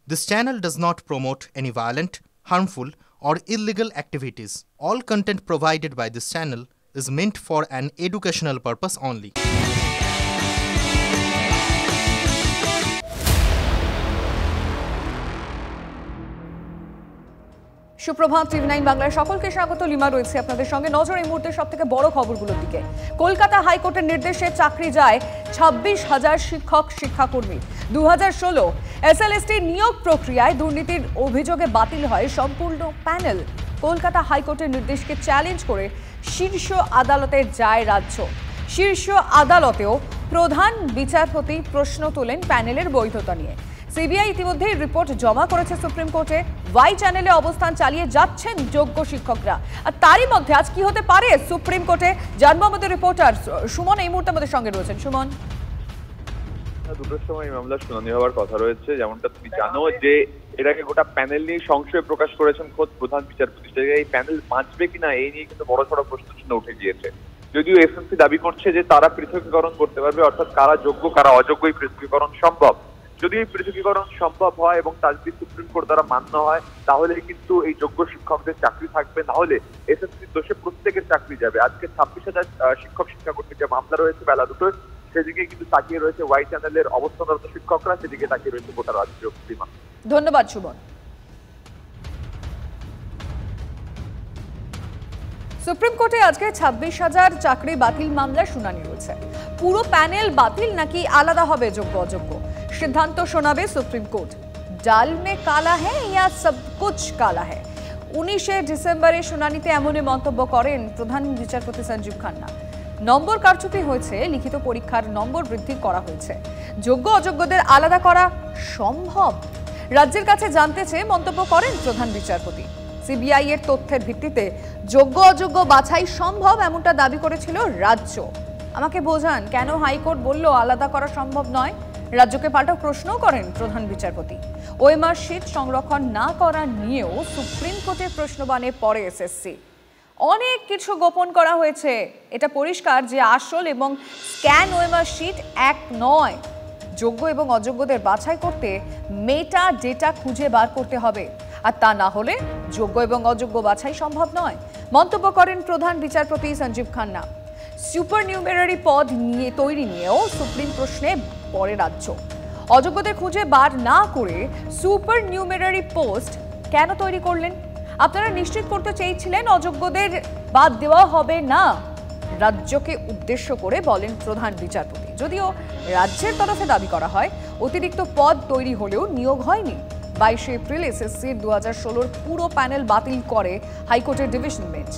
This channel does not promote any violent, harmful, or illegal activities. All content provided by this channel is meant for an educational purpose only. সুপ্রভাত, টিভি9 বাংলার সকলকে স্বাগত। Lima রয়েছে আপনাদের সঙ্গে। নজর এই মুহূর্তে সবথেকে বড় খবরগুলোর দিকে। কলকাতা হাইকোর্টের নির্দেশে চাকরি যায় 26,000 শিক্ষক শিক্ষাকর্মী। 2016 এসএলএসটি নিয়োগ প্রক্রিয়ায় দুর্নীতির অভিযোগে বাতিল হয় সম্পূর্ণ প্যানেল। কলকাতা হাইকোর্টের নির্দেশকে চ্যালেঞ্জ করে শীর্ষ আদালতে যায় রাজ্য। শীর্ষ আদালতেও প্রধান বিচারপতি প্রশ্ন তোলেন প্যানেলের বৈধতা নিয়ে। সিবিআই ইতিমধ্যে রিপোর্ট জমা করেছে সুপ্রিম কোর্টে। ওয়াই চ্যানেলে অবস্থান চালিয়ে যাচ্ছেন যোগ্য শিক্ষকরা। আর তারই মধ্যে আজ কি হতে পারে সুপ্রিম কোর্টে, জানবো আমাদের রিপোর্টার সুমন এই মুহূর্তে আমাদের সঙ্গে রয়েছেন। সুমন, দুটোর সময় মামলার শুনানি হওয়ার কথা রয়েছে। যেমনটা তুমি জানো যে এর আগে গোটা প্যানেল নিয়ে সংশয় প্রকাশ করেছেন খোদ প্রধান বিচারপতি। এই প্যানেল বাঁচবে কিনা এই নিয়ে কিন্তু বড় সড় প্রশ্নচিহ্ন উঠে গিয়েছে। যদিও এসএসসি দাবি করছে যে তারা পৃথকীকরণ করতে পারবে, অর্থাৎ কারা যোগ্য কারা অযোগ্য এই পৃথকীকরণ সম্ভব। যদি এই পৃথকীকরণ সম্ভব হয় এবং তা যদি সুপ্রিম কোর্ট দ্বারা মান্য হয় তাহলে কিন্তু এই যোগ্য শিক্ষকদের চাকরি থাকবে, না হলে এসএসসির দোষে প্রত্যেকের চাকরি যাবে। আজকে 26,000 শিক্ষক শিক্ষাকর্মীর যে মামলা রয়েছে বেলা দুটোয়, সেদিকে কিন্তু তাকিয়ে রয়েছে ওয়াই চ্যানেলের অবস্থানরত শিক্ষকরা, সেদিকে তাকিয়ে রয়েছে গোটা রাজ্য। ধন্যবাদ সুমন। সুপ্রিম কোর্টে আজকে 26,000 চাকরি বাতিল মামলার শুনানি রয়েছে। পুরো প্যানেল বাতিল নাকি আলাদা হবে যোগ্য অযোগ্য, সিদ্ধান্ত শোনাবে সুপ্রিম কোর্ট। ডাল মে কালা হ্যায় ইয়া সব কুছ কালা হ্যায়। 19 ডিসেম্বরে শুনানিতে এমনই মন্তব্য করেন প্রধান বিচারপতি সঞ্জীব খান্না। নম্বর কারচুপি হয়েছে, লিখিত পরীক্ষার নম্বর বৃদ্ধি করা হয়েছে, যোগ্য অযোগ্যদের আলাদা করা সম্ভব রাজ্যের কাছে জানতে চেয়ে মন্তব্য করেন প্রধান বিচারপতি। সিবিআই এর তথ্যের ভিত্তিতে যোগ্য অযোগ্য বাছাই সম্ভব এমনটা দাবি করেছিল রাজ্য। আমাকে বোঝান কেন হাইকোর্ট বলল আলাদা করা সম্ভব নয়? রাজ্যকে পাল্টা প্রশ্নও করেন প্রধান বিচারপতি। ওএমআর শিট সংরক্ষণ না করা নিয়েও সুপ্রিম কোর্টে প্রশ্নবাণে পড়ে এসএসসি। অনেক কিছু গোপন করা হয়েছে, এটা পরিষ্কার যে আসল এবং স্ক্যান ওএমআর শিট এক নয়। যোগ্য এবং অযোগ্যদের বাছাই করতে মেটা ডেটা খুঁজে বার করতে হবে, আর তা না হলে যোগ্য এবং অযোগ্য বাছাই সম্ভব নয়, মন্তব্য করেন প্রধান বিচারপতি সঞ্জীব খান্না। সুপার নিউমেরারি পদ নিয়ে তৈরি নিয়েও সুপ্রিম প্রশ্নে পড়ে রাজ্য। অযোগ্যদের খুঁজে বার না করে সুপার নিউমেরারি পোস্ট কেন তৈরি করলেন? আপনারা নিশ্চিত করতে চেয়েছিলেন অযোগ্যদের বাদ দেওয়া হবে না, রাজ্যকে উদ্দেশ্য করে বলেন প্রধান বিচারপতি। যদিও রাজ্যের তরফে দাবি করা হয় অতিরিক্ত পদ তৈরি হলেও নিয়োগ হয়নি। 22 এপ্রিল এসএসসি 2016 পুরো প্যানেল বাতিল করে হাইকোর্টের ডিভিশন বেঞ্চ।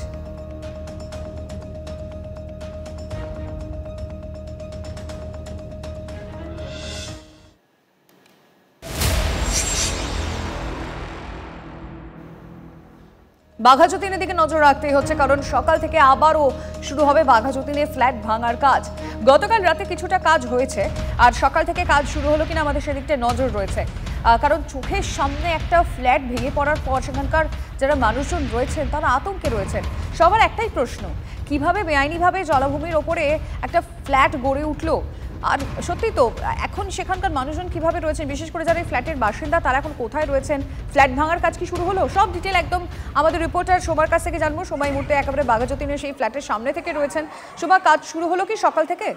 বাঘাযতীনের দিকে নজর রাখতেই হচ্ছে, কারণ সকাল থেকে আবারও শুরু হবে বাঘাযতীনের ফ্ল্যাট ভাঙার কাজ। গতকাল রাতে কিছুটা কাজ হয়েছে, আর সকাল থেকে কাজ শুরু হলো কিনা আমাদের সেদিকটা নজর রয়েছে। কারণ চোখের সামনে একটা ফ্ল্যাট ভেঙে পড়ার পর সেখানকার যারা মানুষজন রয়েছেন তারা আতঙ্কে রয়েছেন। সবার একটাই প্রশ্ন, কিভাবে বেআইনিভাবে জলাভূমির ওপরে একটা ফ্ল্যাট গড়ে উঠলো? আর সত্যি তো এখন সেখানকার মানুষজন কিভাবে রয়েছেন, বিশেষ করে যারা এই ফ্ল্যাটের বাসিন্দা তারা এখন কোথায় রয়েছেন? ফ্ল্যাট ভাঙার কাজ কি শুরু হলো? সব ডিটেল একদম আমাদের রিপোর্টার শোভার কাছ থেকে জানবো। সময় মুহূর্তে একেবারে বাঘাযতীনের সেই ফ্ল্যাটের সামনে থেকে রয়েছেন। শোভা, কাজ শুরু হলো কি সকাল থেকে?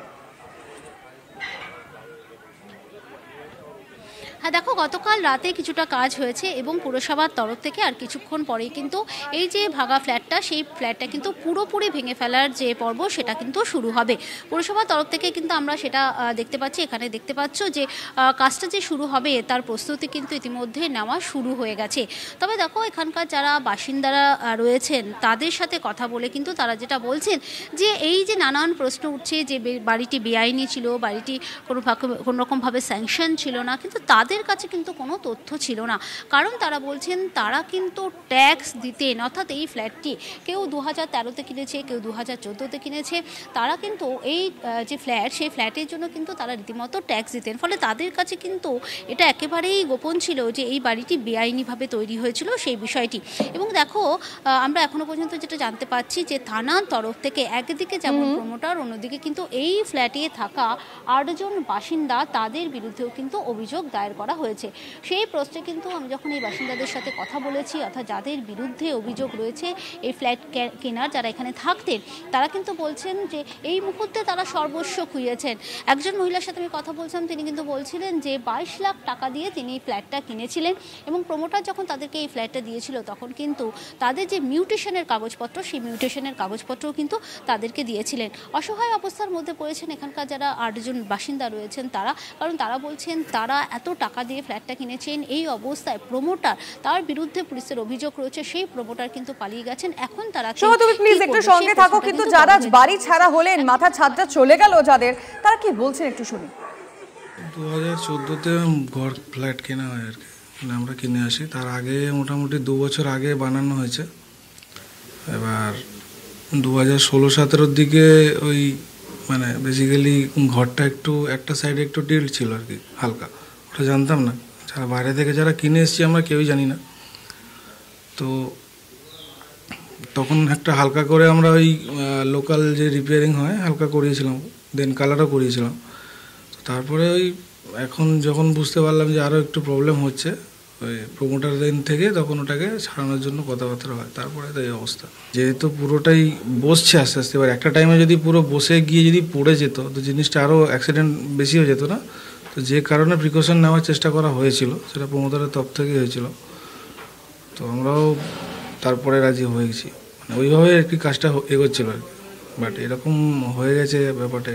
হ্যাঁ দেখো, গতকাল রাতে কিছুটা কাজ হয়েছে এবং পুরসভার তরফ থেকে আর কিছুক্ষণ পরেই কিন্তু এই যে ভাঙা ফ্ল্যাটটা, সেই ফ্ল্যাটটা কিন্তু পুরোপুরি ভেঙে ফেলার যে পর্ব সেটা কিন্তু শুরু হবে পুরসভার তরফ থেকে। কিন্তু আমরা সেটা দেখতে পাচ্ছি, এখানে দেখতে পাচ্ছ যে কাজটা যে শুরু হবে তার প্রস্তুতি কিন্তু ইতিমধ্যে নেওয়া শুরু হয়ে গেছে। তবে দেখো, এখানকার যারা বাসিন্দারা রয়েছেন তাদের সাথে কথা বলে কিন্তু তারা যেটা বলছেন যে এই যে নানান প্রশ্ন উঠছে যে বাড়িটি বেআইনি ছিল, বাড়িটি কোনো রকমভাবে স্যাংশন ছিল না, কিন্তু তাদের কাছে কিন্তু কোনো তথ্য ছিল না। কারণ তারা বলছেন তারা কিন্তু ট্যাক্স দিতেন, অর্থাৎ এই ফ্ল্যাটটি কেউ 2013-তে কিনেছে, কেউ 2014-তে কিনেছে। তারা কিন্তু এই যে ফ্ল্যাট, সেই ফ্ল্যাটের জন্য কিন্তু তারা রীতিমতো ট্যাক্স দিতেন। ফলে তাদের কাছে কিন্তু এটা একেবারেই গোপন ছিল যে এই বাড়িটি বেআইনিভাবে তৈরি হয়েছিল সেই বিষয়টি। এবং দেখো, আমরা এখনো পর্যন্ত যেটা জানতে পারছি যে থানার তরফ থেকে একদিকে যেমন প্রমোটার, অন্যদিকে কিন্তু এই ফ্ল্যাটে থাকা 8 জন বাসিন্দা তাদের বিরুদ্ধেও কিন্তু অভিযোগ দায়ের করা হয়েছে। সেই প্রশ্নে কিন্তু আমি যখন এই বাসিন্দাদের সাথে কথা বলেছি, অর্থাৎ যাদের বিরুদ্ধে অভিযোগ রয়েছে এই ফ্ল্যাট কেনার, যারা এখানে থাকতেন, তারা কিন্তু বলছেন যে এই মুহূর্তে তারা সর্বস্ব খুইয়েছেন। একজন মহিলার সাথে আমি কথা বলছিলাম, তিনি কিন্তু বলছিলেন যে 22 লাখ টাকা দিয়ে তিনি এই ফ্ল্যাটটা কিনেছিলেন এবং প্রমোটার যখন তাদেরকে এই ফ্ল্যাটটা দিয়েছিল তখন কিন্তু তাদের যে মিউটেশনের কাগজপত্র, সেই মিউটেশনের কাগজপত্রও কিন্তু তাদেরকে দিয়েছিলেন। অসহায় অবস্থার মধ্যে পড়েছেন এখানকার যারা 8 জন বাসিন্দা রয়েছেন তারা, কারণ তারা বলছেন তারা এত টাকা দিয়ে ফ্ল্যাটটা কিনেছেন, এই অবস্থায় প্রমোটার, তার বিরুদ্ধে পুলিশের অভিযোগ রয়েছে, সেই প্রমোটার কিন্তু পালিয়ে গেছেন। এখন তারা তুমি প্লিজ একটু সঙ্গে থাকো, কিন্তু যারা বাড়ি ছাড়া হলেন, মাথা ছাদটা চলে গেল যাদের, তারা কি বলছেন একটু শুনি। 2014-তে ঘর ফ্ল্যাট কেনা হয় আর কি, মানে আমরা কিনে আসি। তার আগে মোটামুটি 2 বছর আগে বানানো হয়েছে। এবার 2016-17 দিকে ওই মানে বেসিক্যালি ঘরটা একটু একটা সাইডে একটু টিল্ট ছিল আর কি, হালকা, ওটা জানতাম না। যারা বাইরে থেকে যারা কিনে এসেছি আমরা কেউই জানি না। তো তখন একটা হালকা করে আমরা ওই লোকাল যে রিপেয়ারিং হয় হালকা করিয়েছিলাম, দেন কালারও করিয়েছিলাম। তো তারপরে ওই এখন যখন বুঝতে পারলাম যে আরও একটু প্রবলেম হচ্ছে ওই প্রোমোটার লাইন থেকে, তখন ওটাকে ছাড়ানোর জন্য কথাবার্তা হয়। তারপরে তো এই অবস্থা, যেহেতু পুরোটাই বসছে আস্তে আস্তে। এবার একটা টাইমে যদি পুরো বসে গিয়ে যদি পড়ে যেত তো জিনিসটা আরও অ্যাক্সিডেন্ট বেশি হয়ে যেত না। তো যে কারণে প্রিকশন নেওয়ার চেষ্টা করা হয়েছিল, সেটা প্রমোটারের তরফ থেকে হয়েছিল। তো আমরাও তারপরে রাজি হয়ে গেছি, মানে ওইভাবে আর কি কাজটা এগোচ্ছিল আর কি। বাট এরকম হয়ে গেছে ব্যাপারটা।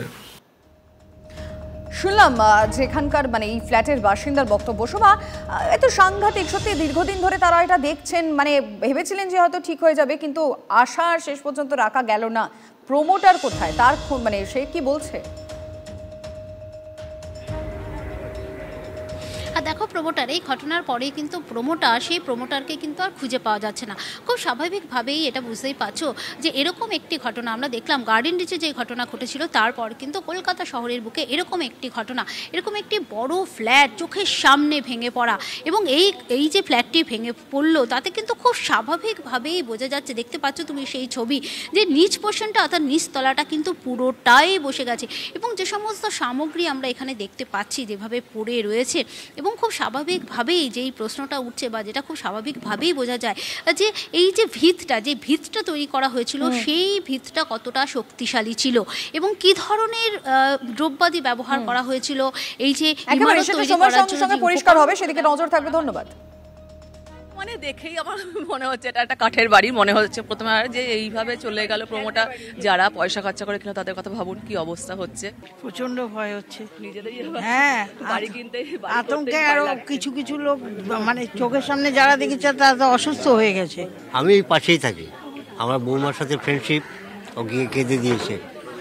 শুনলাম যেখানকার মানে এই ফ্ল্যাটের বাসিন্দার বক্তব্য, শোভা এত সাংঘাতিক, সত্যি দীর্ঘদিন ধরে তারা এটা দেখছেন, মানে ভেবেছিলেন যে হয়তো ঠিক হয়ে যাবে, কিন্তু আশা আর শেষ পর্যন্ত রাখা গেল না। প্রমোটার কোথায়, তার মানে সে কি বলছে? আর দেখো, প্রমোটার এই ঘটনার পরেই কিন্তু সেই প্রমোটারকে কিন্তু আর খুঁজে পাওয়া যাচ্ছে না। খুব স্বাভাবিকভাবেই এটা বুঝতেই পারছো যে এরকম একটি ঘটনা আমরা দেখলাম গার্ডেন রিচে যে ঘটনা ঘটেছিল, তারপর কিন্তু কলকাতা শহরের বুকে এরকম একটি ঘটনা, এরকম একটি বড় ফ্ল্যাট চোখের সামনে ভেঙে পড়া, এবং এই যে ফ্ল্যাটটি ভেঙে পড়লো তাতে কিন্তু খুব স্বাভাবিকভাবেই বোঝা যাচ্ছে, দেখতে পাচ্ছ তুমি সেই ছবি, যে নিচ পোর্শনটা অর্থাৎ নিচতলাটা কিন্তু পুরোটাই বসে গেছে, এবং যে সমস্ত সামগ্রী আমরা এখানে দেখতে পাচ্ছি যেভাবে পড়ে রয়েছে, এবং খুব স্বাভাবিকভাবেই যেই প্রশ্নটা উঠছে বা যেটা খুব স্বাভাবিকভাবেই বোঝা যায় যে এই যে ভিতটা তৈরি করা হয়েছিল, সেই ভিতটা কতটা শক্তিশালী ছিল এবং কি ধরনের দ্রব্যাদি ব্যবহার করা হয়েছিল, এই যে ইমারত তৈরি করার জন্য পরিষ্কার হবে সেদিকে নজর থাকবে। ধন্যবাদ। মানে দেখেই আমার মনে হচ্ছে এটা একটা কাঠের বাড়ি মনে হচ্ছে প্রথমে, যে এইভাবে চলে গেল প্রমোটার। যারা পয়সা খরচা করে কিনা তাদের কথা ভাবুন কি অবস্থা হচ্ছে। প্রচন্ড ভয় হচ্ছে নিজেদেরই হ্যাঁ, বাড়ি কিনতে আতঙ্কে আরো কিছু কিছু লোক মানে চোখের সামনে যারা দেখেছে তারা তো অসুস্থ হয়ে গেছে। আমি পাশেই থাকি, আমার বৌমার সাথে ফ্রেন্ডশিপ, ও গিয়ে কেঁদে দিয়েছে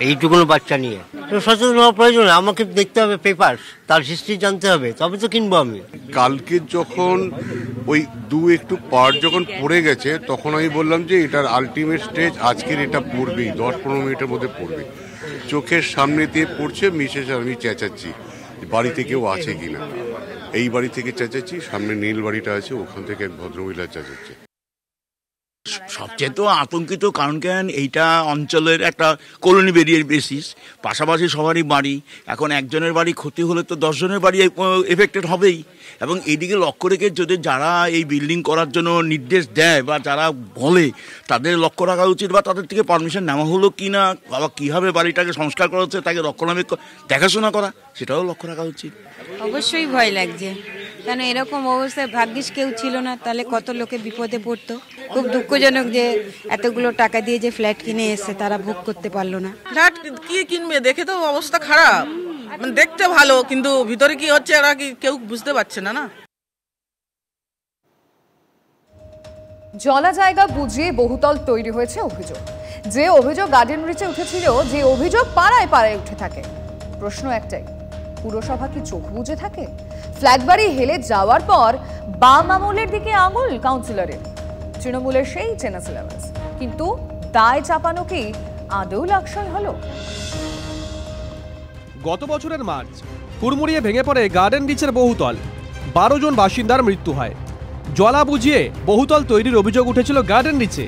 এইটুকুনো বাচ্চা নিয়ে। তো সচেতন হওয়া প্রয়োজন, আমাকে দেখতে হবে পেপার, তার হিস্ট্রি জানতে হবে, তবে তো কিনবো আমি। কালকে যখন ওই একটু পার্ট যখন পড়ে গেছে তখন আমি বললাম যে এটার আলটিমেট স্টেজ আজকের এটা পড়বেই, 10-15 মিনিটের মধ্যে পড়বে। চোখের সামনে দিয়ে পড়ছে, মিসেস আর আমি চেঁচাচ্ছি বাড়িতে কেউ আছে কিনা। এই বাড়ি থেকে চেঁচাচ্ছি, সামনে নীল বাড়িটা আছে, ওখান থেকে এক ভদ্রমহিলা চেঁচাচ্ছে। সবচেয়ে তো আতঙ্কিত, কারণ কেন এইটা অঞ্চলের একটা কলোনি বেরিয়ার বেসিস, পাশাপাশি সবারই বাড়ি। এখন একজনের বাড়ি ক্ষতি হলে তো 10 জনের বাড়ি এফেক্টেড হবেই। এবং এইদিকে লক্ষ্য রেখে যদি যারা এই বিল্ডিং করার জন্য নির্দেশ দেয় বা যারা বলে তাদের লক্ষ্য রাখা উচিত, বা তাদের থেকে পারমিশন নেওয়া হলো কি না, বা কীভাবে বাড়িটাকে সংস্কার করা হচ্ছে, তাকে রক্ষণাবেক্ষণ দেখাশোনা করা, সেটাও লক্ষ্য রাখা উচিত। অবশ্যই ভয় লাগছে, কেন এরকম অবস্থায় ভাগ্যিস কেউ ছিল না, তাহলে কত লোকে বিপদে পড়তো। খুব দুঃখজনক যে এতগুলো টাকা দিয়ে যে ফ্ল্যাট কিনে এসছে তারা ভোগ করতে পারলো না। ফ্ল্যাট কি কিনবে, দেখে তো অবস্থা খারাপ, মানে দেখতে ভালো কিন্তু ভিতরে কি হচ্ছে এরা কি কেউ বুঝতে পারছে না। না, জলা জায়গা বুঝিয়ে বহুতল তৈরি হয়েছে অভিযোগ, যে অভিযোগ গার্ডেন রিচে উঠেছিল, যে অভিযোগ পাড়ায় পাড়ায় উঠে থাকে। প্রশ্ন একটাই, পুরসভা কি চোখ বুজে থাকে? ফ্ল্যাট বাড়ি হেলে যাওয়ার পর বাম আমলের দিকে আঙুল কাউন্সিলরের, তৃণমূলের সেই চেনা সিলেবাস, কিন্তু দায় চাপানো কি আদৌ লাকসাই হলো? গত বছরের মার্চ হুড়মুড়িয়ে ভেঙে পড়ে গার্ডেন রিচের বহুতল, 12 জন বাসিন্দার মৃত্যু হয়। জলা বুঝিয়ে বহুতল তৈরির অভিযোগ উঠেছিল গার্ডেন রিচে।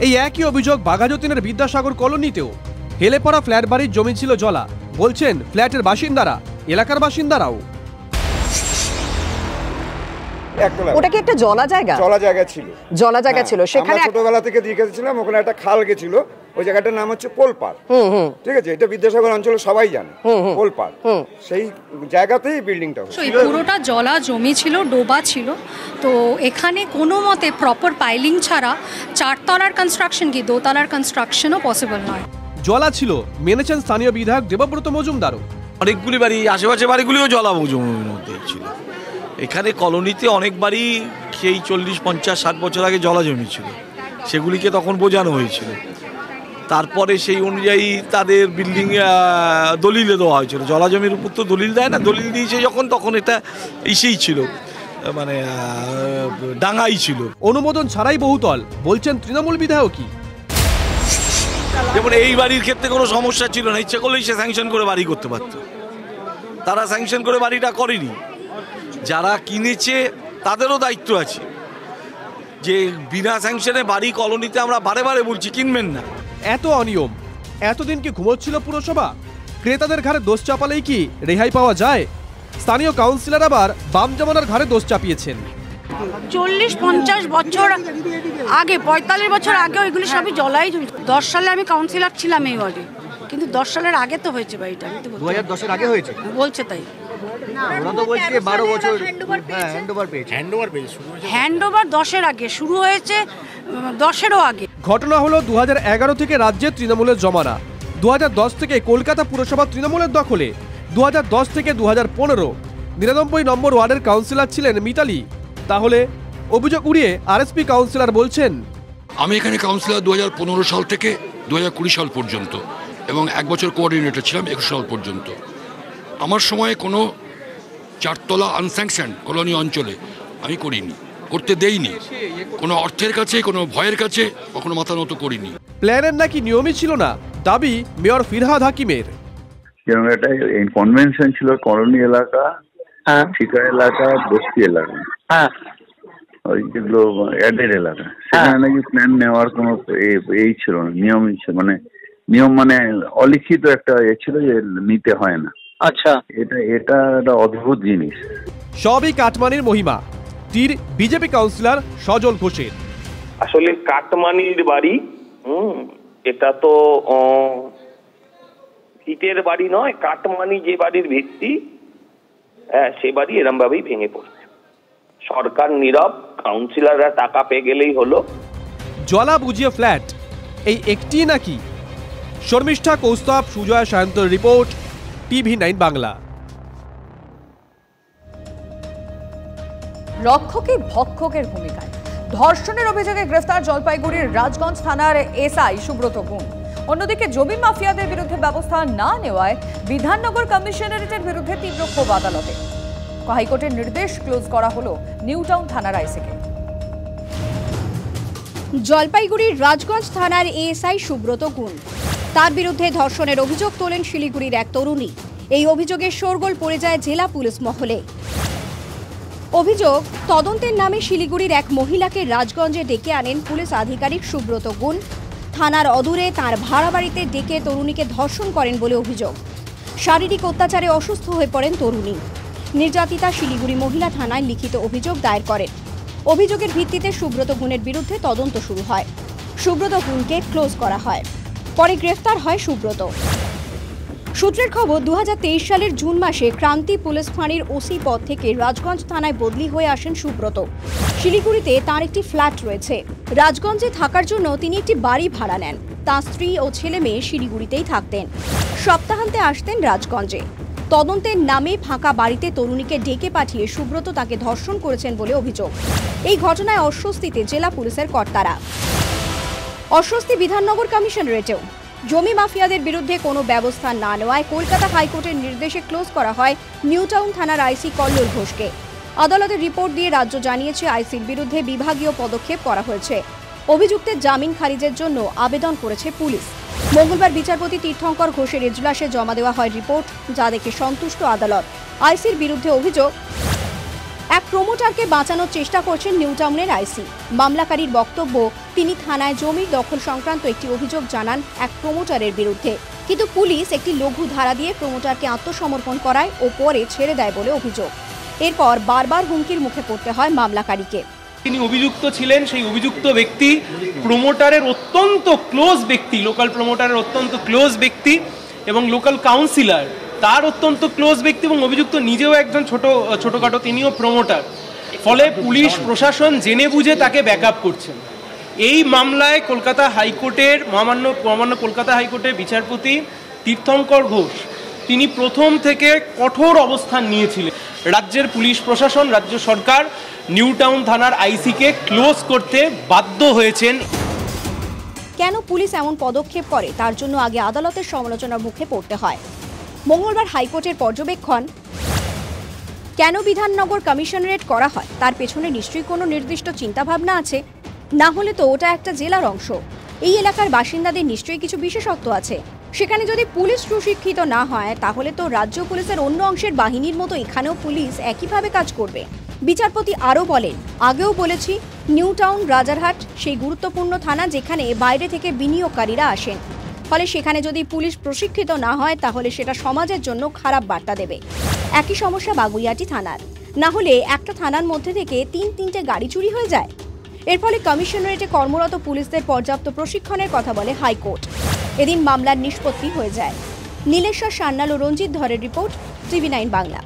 এই একই অভিযোগ বাঘাযতীনের বিদ্যাসাগর কলোনিতেও। হেলে পড়া ফ্ল্যাট বাড়ির জমি ছিল জলা, বলছেন ফ্ল্যাটের বাসিন্দারা, এলাকার বাসিন্দারাও। একতলা। ওটা কি একটা জলা জায়গা? জলা জায়গা ছিল। জলা জায়গা ছিল, সেখানে ছোটবেলা থেকে দেখেছিলাম, ওখানে একটা খাল গেছিল, ওই জায়গাটার নাম হচ্ছে পোলপাড়। ঠিক আছে, এটা বিদ্যাসাগর অঞ্চলে সবাই জানে পোলপাড়। সেই জায়গাতেই বিল্ডিংটা পুরোটা জলা জমি ছিল, ডোবা ছিল। তো এখানে কোনো মতে প্রপার পাইলিং ছাড়া 4 তলার কনস্ট্রাকশন কি 2 তলার কনস্ট্রাকশনও পসিবল নয়। জলা ছিল মেনেছেন স্থানীয় বিধায়ক দেবব্রত মজুমদারও। অনেকগুলি বাড়ি, আশেপাশে বাড়িগুলিও জলা জমির মধ্যেই ছিল। এখানে কলোনিতে অনেক বাড়ি সেই 40, 50, 60 বছর আগে জলা জমি ছিল, সেগুলিকে তখন বোঝানো হয়েছিল। তারপরে সেই অনুযায়ী তাদের বিল্ডিং দলিলে দেওয়া হয়েছিল। জলা জমির উপর তো দলিল দেয় না, দলিল দিয়েছে যখন, তখন এটা ইসেই ছিল, মানে ডাঙাই ছিল। অনুমোদন ছাড়াই বহুতল বলছেন তৃণমূল বিধায়কই। যেমন এই বাড়ির ক্ষেত্রে কোনো সমস্যা ছিল না, ইচ্ছে করলেই সে স্যাংশন করে বাড়ি করতে পারত। তারা স্যাংশন করে বাড়িটা করেনি। যারা কিনেছে তাদেরও দায়িত্ব আছে যে বিনা স্যাংশনে বাড়ি কলোনিতে আমরা বারে বারে বলছি কিনবেন না। এত অনিয়ম, এতদিন কি ঘুমোচ্ছিল পুরসভা? ক্রেতাদের ঘাড়ে দোষ চাপালেই কি রেহাই পাওয়া যায়? স্থানীয় কাউন্সিলর আবার বাম জামানার ঘাড়ে দোষ চাপিয়েছেন। 40-50 বছর আগে, 45 বছর আগে ওইগুলো সবই জলাই। 10 সালে আমি কাউন্সিলর ছিলাম এই ওয়ার্ডে, কিন্তু 10 সালের আগে তো হয়েছে বাড়িটা। 2010-এর আগে হয়েছে বলছে তাই। ওরা তো বলছে 12 বছর হ্যান্ডওভার 10-এর আগে শুরু হয়েছে, 10-এরও আগে। ঘটনা হলো 2011 থেকে রাজ্যে তৃণমূলের জমানা। 2010 থেকে কলকাতা পুরসভা তৃণমূলের দখলে। 2010 থেকে 2015 99 নম্বর ওয়ার্ডের কাউন্সিলর ছিলেন মিতালি। তাহলে অভিযোগ উড়িয়ে আরএসপি কাউন্সিলর বলছেন, আমি এখানে কাউন্সিলর 2015 সাল থেকে 2020 সাল পর্যন্ত, এবং 1 বছর কোঅর্ডিনেটর ছিলাম 21 সাল পর্যন্ত। আমার সময়ে কোনো 4 তলা আনস্যাংশন কলোনি অঞ্চলে আমি করিনি, করতে দেইনি। কোনো অর্থের কাছে, কোনো ভয়ের কাছে কখনো মাথা নত করিনি। প্ল্যানের নাকি নিয়মই ছিল না, দাবি মেয়র ফিরহাদ হাকিমের। একটা কনভেনশন ছিল কলোনি এলাকা, ঠিকা এলাকা, বস্তি এলাকা, ওই যেগুলো অ্যাডেড এলাকা, সেখানে নাকি প্ল্যান নেওয়ার কোনো এই ছিল না, নিয়মই ছিল, মানে নিয়ম মানে অলিখিত একটা ছিল যে নিতে হয় না। আচ্ছা, এটা একটা অদ্ভুত জিনিস। সবই কাটমানির মহিমা, তীর বিজেপি কাউন্সিলর সজল ঘোষের। আসলে কাটমানির বাড়ি, এটা তো ভিটের বাড়ি নয়, কাটমানি যে বাড়ির ভিত্তি, সে বাড়ি এরম ভাবেই ভেঙে পড়বে। সরকার নীরব, কাউন্সিলররা টাকা পেয়ে গেলেই হলো। জলা বুঝিয়ে ফ্ল্যাট এই একটি নাকি? শর্মিষ্ঠা কৌস্তব, সুজয় সায়ন্তর রিপোর্ট, TV9 বাংলা। রক্ষকে ভক্ষকের ভূমিকায় ধর্ষণের অভিযোগে গ্রেফতার জলপাইগুড়ির রাজগঞ্জ থানার এসআই সুব্রত গুণ। অন্যদিকে জমি মাফিয়াদের বিরুদ্ধে ব্যবস্থা না নেওয়ায় বিধাননগর কমিশনারেটের বিরুদ্ধে তীব্র ক্ষোভ আদালতে। হাইকোর্টের নির্দেশ ক্লোজ করা হলো নিউ টাউন থানার আইসিকে। জলপাইগুড়ির রাজগঞ্জ থানার এএসআই সুব্রত গুণ, তার বিরুদ্ধে ধর্ষণের অভিযোগ তোলেন শিলিগুড়ির এক তরুণী। এই অভিযোগে শোরগোল পড়ে যায় জেলা পুলিশ মহলে। অভিযোগ, তদন্তের নামে শিলিগুড়ির এক মহিলাকে রাজগঞ্জে ডেকে আনেন পুলিশ আধিকারিক সুব্রত গুণ। থানার অদূরে তার ভাড়া বাড়িতে ডেকে তরুণীকে ধর্ষণ করেন বলে অভিযোগ। শারীরিক অত্যাচারে অসুস্থ হয়ে পড়েন তরুণী। নির্যাতিতা শিলিগুড়ি মহিলা থানায় লিখিত অভিযোগ দায়ের করেন। অভিযোগের ভিত্তিতে সুব্রত গুণের বিরুদ্ধে তদন্ত শুরু হয়। সুব্রত গুণকে ক্লোজ করা হয়, পরে গ্রেফতার হয় সুব্রত। সূত্রের খবর, 2023 সালের জুন মাসে ক্রান্তি পুলিশ ফাঁড়ির ওসি পদ থেকে রাজগঞ্জ থানায় বদলি হয়ে আসেন সুব্রত। শিলিগুড়িতে তার একটি ফ্ল্যাট রয়েছে। রাজগঞ্জে থাকার জন্য তিনি একটি বাড়ি ভাড়া নেন। তার স্ত্রী ও ছেলে মেয়ে শিলিগুড়িতেই থাকতেন। সপ্তাহান্তে আসতেন রাজগঞ্জে। তদন্তের নামে ফাঁকা বাড়িতে তরুণীকে ডেকে পাঠিয়ে সুব্রত তাকে ধর্ষণ করেছেন বলে অভিযোগ। এই ঘটনায় অস্বস্তিতে জেলা পুলিশের কর্তারা। অস্বস্তি বিধাননগর কমিশনারেটেও। জমি মাফিয়াদের বিরুদ্ধে কোনো ব্যবস্থা না নেওয়ায় কলকাতা হাইকোর্টের নির্দেশে ক্লোজ করা হয় নিউ টাউন থানার আইসি কল্লোল ঘোষকে। আদালতের রিপোর্ট দিয়ে রাজ্য জানিয়েছে আইসির বিরুদ্ধে বিভাগীয় পদক্ষেপ করা হয়েছে। অভিযুক্তের জামিন খারিজের জন্য আবেদন করেছে পুলিশ। মঙ্গলবার বিচারপতি তীর্থঙ্কর ঘোষের এজলাসে জমা দেওয়া হয় রিপোর্ট, যা দেখে সন্তুষ্ট আদালত। আইসির বিরুদ্ধে অভিযোগ, এক প্রমোটারকে বাঁচানোর চেষ্টা করছেন নিউ টাউনের আইসি। মামলাকারীর বক্তব্য, তিনি থানায় জমির দখল সংক্রান্ত একটি অভিযোগ জানান এক প্রমোটারের বিরুদ্ধে, কিন্তু পুলিশ একটি লঘু ধারা দিয়ে প্রমোটারকে আত্মসমর্পণ করায় ও পরে ছেড়ে দেয় বলে অভিযোগ। এরপর বারবার হুমকির মুখে পড়তে হয় মামলাকারীকে। তিনি অভিযুক্ত ছিলেন, সেই অভিযুক্ত ব্যক্তি প্রমোটারের অত্যন্ত ক্লোজ ব্যক্তি, লোকাল প্রমোটারের অত্যন্ত ক্লোজ ব্যক্তি এবং লোকাল কাউন্সিলর তার অত্যন্ত ক্লোজ ব্যক্তি, এবং অভিযুক্ত নিজেও একজন ছোটখাটো তিনিও প্রমোটার। ফলে পুলিশ প্রশাসন জেনে বুঝে তাকে ব্যাকআপ করছেন। এই মামলায় কলকাতা হাইকোর্টের মহামান্য কলকাতা হাইকোর্টের বিচারপতি তীর্থঙ্কর ঘোষ তিনি প্রথম থেকে কঠোর অবস্থান নিয়েছিলেন। রাজ্যের পুলিশ প্রশাসন, রাজ্য সরকার নিউ টাউন থানার আইসিকে ক্লোজ করতে বাধ্য হয়েছেন। কেন পুলিশ এমন পদক্ষেপ করে তার জন্য আগে আদালতের সমালোচনার মুখে পড়তে হয়। মঙ্গলবার হাইকোর্টের পর্যবেক্ষণ, কেন বিধাননগর কমিশনারেট করা হয় তার পেছনে নিশ্চয়ই কোনো নির্দিষ্ট চিন্তাভাবনা আছে, না হলে তো ওটা একটা জেলার অংশ। এই এলাকার বাসিন্দাদের নিশ্চয়ই কিছু বিশেষত্ব আছে। সেখানে যদি পুলিশ সুশিক্ষিত না হয় তাহলে তো রাজ্য পুলিশের অন্য অংশের বাহিনীর মতো এখানেও পুলিশ একইভাবে কাজ করবে। বিচারপতি আরও বলেন, আগেও বলেছি, নিউ টাউন রাজারহাট সেই গুরুত্বপূর্ণ থানা যেখানে বাইরে থেকে বিনিয়োগকারীরা আসেন। ফলে সেখানে যদি পুলিশ প্রশিক্ষিত না হয় তাহলে সেটা সমাজের জন্য খারাপ বার্তা দেবে। একই সমস্যা বাগুইআটি থানার, না হলে একটা থানার মধ্যে থেকে তিনটে গাড়ি চুরি হয়ে যায়। এর ফলে কমিশনারেটে কর্মরত পুলিশদের পর্যাপ্ত প্রশিক্ষণের কথা বলে হাইকোর্ট। এদিন মামলার নিষ্পত্তি হয়ে যায়। নীলেশ্বর সান্যাল ও রঞ্জিত ধরের রিপোর্ট, TV9 বাংলা।